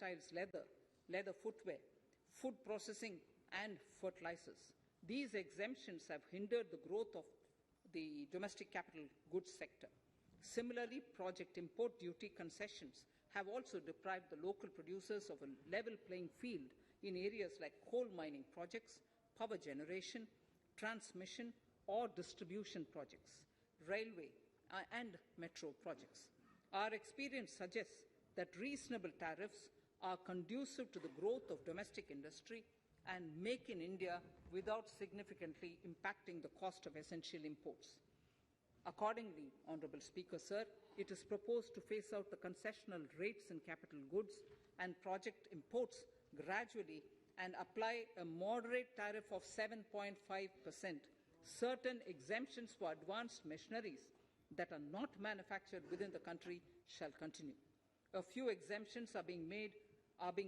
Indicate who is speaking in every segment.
Speaker 1: textiles, leather footwear, food processing, and fertilizers. These exemptions have hindered the growth of the domestic capital goods sector. Similarly, project import duty concessions have also deprived the local producers of a level playing field in areas like coal mining projects, power generation, transmission or distribution projects, railway and metro projects. Our experience suggests that reasonable tariffs are conducive to the growth of domestic industry and make in India without significantly impacting the cost of essential imports. Accordingly, Honourable Speaker, Sir, it is proposed to phase out the concessional rates in capital goods and project imports gradually and apply a moderate tariff of 7.5%. Certain exemptions for advanced machineries that are not manufactured within the country shall continue. A few exemptions are being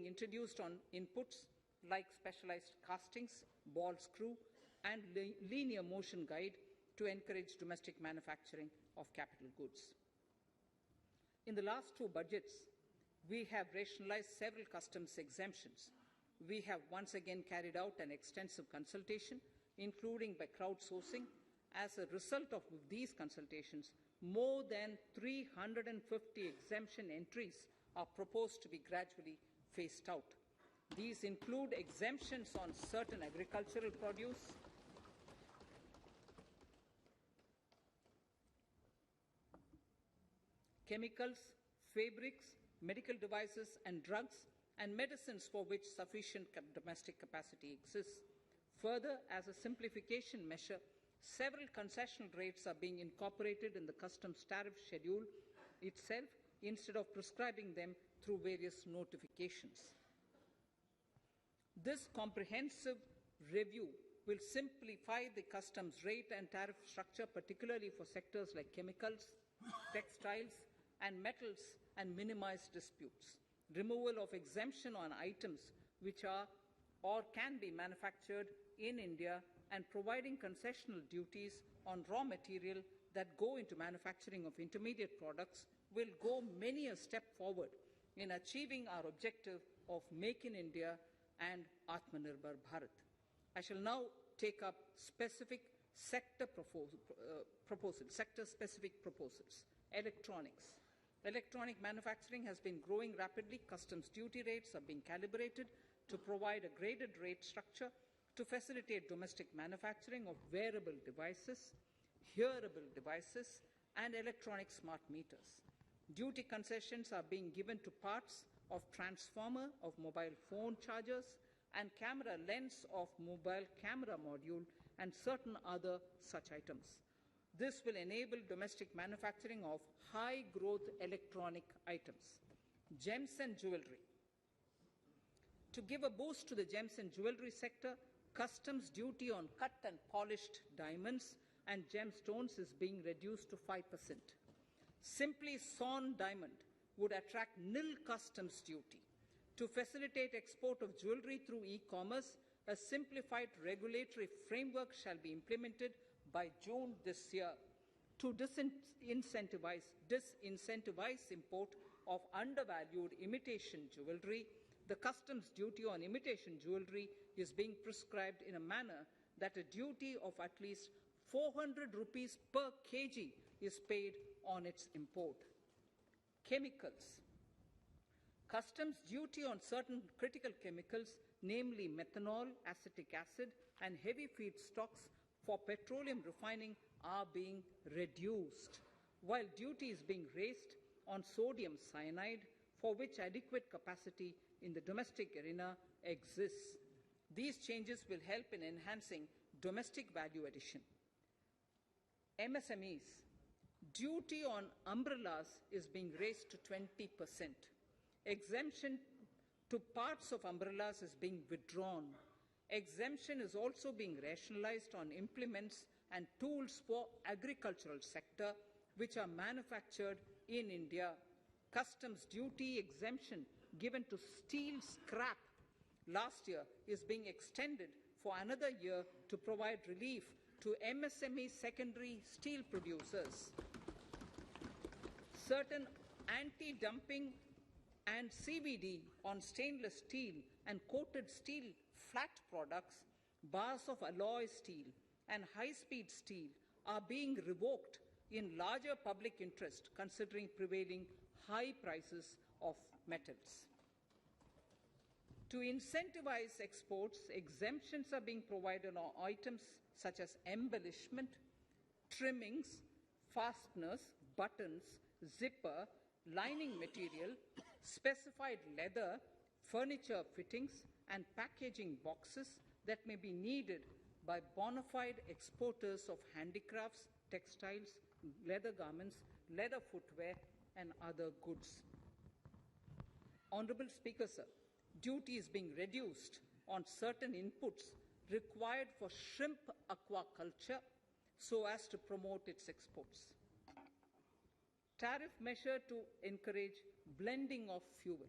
Speaker 1: introduced on inputs like specialized castings, ball screw, and linear motion guide to encourage domestic manufacturing of capital goods. In the last two budgets, we have rationalized several customs exemptions. We have once again carried out an extensive consultation, including by crowdsourcing. As a result of these consultations, more than 350 exemption entries are proposed to be gradually phased out. These include exemptions on certain agricultural produce, chemicals, fabrics, medical devices and drugs, and medicines for which sufficient domestic capacity exists. Further, as a simplification measure, several concessional rates are being incorporated in the customs tariff schedule itself instead of prescribing them through various notifications. This comprehensive review will simplify the customs rate and tariff structure, particularly for sectors like chemicals, textiles, and metals, and minimize disputes. Removal of exemption on items which are or can be manufactured in India and providing concessional duties on raw material that go into manufacturing of intermediate products will go many a step forward in achieving our objective of Make in India and Atmanirbhar Bharat. I shall now take up specific sector-specific proposals. Electronics. Electronic manufacturing has been growing rapidly. Customs duty rates are being calibrated to provide a graded rate structure to facilitate domestic manufacturing of wearable devices, hearable devices, and electronic smart meters. Duty concessions are being given to parts of transformer of mobile phone chargers and camera lens of mobile camera module and certain other such items. This will enable domestic manufacturing of high-growth electronic items. Gems and jewellery. To give a boost to the gems and jewellery sector, customs duty on cut and polished diamonds and gemstones is being reduced to 5%. Simply sawn diamond would attract nil customs duty. To facilitate export of jewellery through e-commerce, a simplified regulatory framework shall be implemented by June this year. To disincentivize import of undervalued imitation jewellery, the customs duty on imitation jewellery is being prescribed in a manner that a duty of at least 400 rupees per kg is paid on its import. Chemicals. Customs duty on certain critical chemicals, namely methanol, acetic acid, and heavy feedstocks for petroleum refining, are being reduced, while duty is being raised on sodium cyanide, for which adequate capacity in the domestic arena exists. These changes will help in enhancing domestic value addition. MSMEs. Duty on umbrellas is being raised to 20%. Exemption to parts of umbrellas is being withdrawn. Exemption is also being rationalized on implements and tools for agricultural sector which are manufactured in India. Customs duty exemption given to steel scrap last year is being extended for another year to provide relief to MSME secondary steel producers. Certain anti-dumping and CVD on stainless steel and coated steel flat products, bars of alloy steel and high-speed steel are being revoked in larger public interest considering prevailing high prices of metals. To incentivize exports, exemptions are being provided on items such as embellishment, trimmings, fasteners, buttons, zipper, lining material, specified leather, furniture fittings, and packaging boxes that may be needed by bona fide exporters of handicrafts, textiles, leather garments, leather footwear, and other goods. Honorable Speaker, sir, duty is being reduced on certain inputs required for shrimp aquaculture so as to promote its exports. Tariff measure to encourage blending of fuel.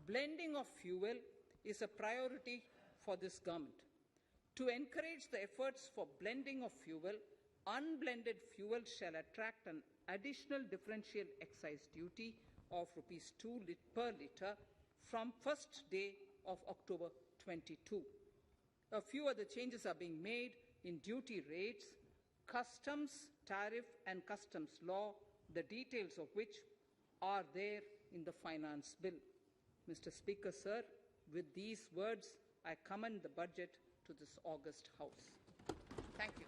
Speaker 1: Blending of fuel is a priority for this government. To encourage the efforts for blending of fuel, unblended fuel shall attract an additional differential excise duty of rupees 2 per litre from first day of October 22. A few other changes are being made in duty rates, customs, tariff and customs law, the details of which are there in the finance bill. Mr. Speaker, sir, with these words, I commend the budget to this august House. Thank you.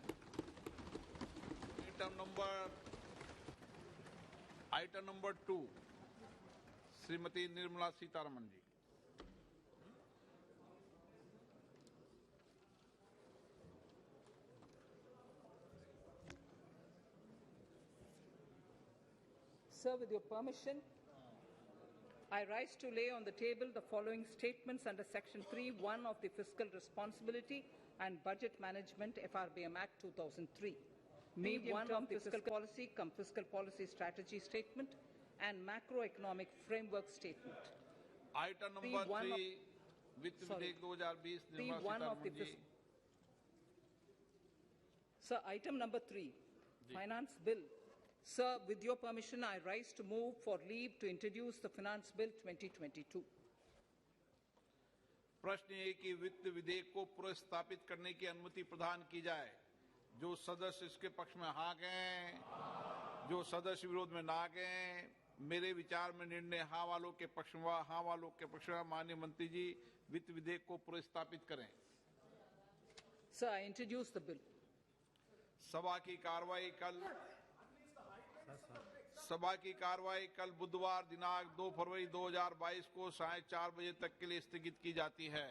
Speaker 2: Item number 2, Srimati Nirmala Sitharaman ji.
Speaker 1: Sir, with your permission, I rise to lay on the table the following statements under Section 3(1) of the Fiscal Responsibility and Budget Management FRBM Act 2003. Medium-term of the fiscal policy, fiscal policy strategy statement, and macroeconomic framework statement.
Speaker 2: Item number 3, Vitt Videk 2020, Nirmala Sitharaman ji.
Speaker 1: Sir, item number 3, Finance Bill. Sir, with your permission, I rise to move for leave to introduce the Finance Bill 2022.
Speaker 2: प्रश्न ये कि वित्त विधेयक को पुनर्स्थापित करने की अनुमति प्रदान की जाए। जो सदस्य इसके पक्ष में हाँ गए, जो सदस्य विरोध में ना गए, मेरे विचार में निर्णय हाँ वालों के पक्ष में, हाँ वालों के पक्ष में। माननीय मंत्री जी, वित्त विधेयक को पुनर्स्थापित करें।
Speaker 1: Sir, I introduce the bill.
Speaker 2: सभा की कार्रवाई कल बुधवार दिनांक 2 फरवरी 2022 को 4:30 बजे तक के लिए स्थगित की जाती है।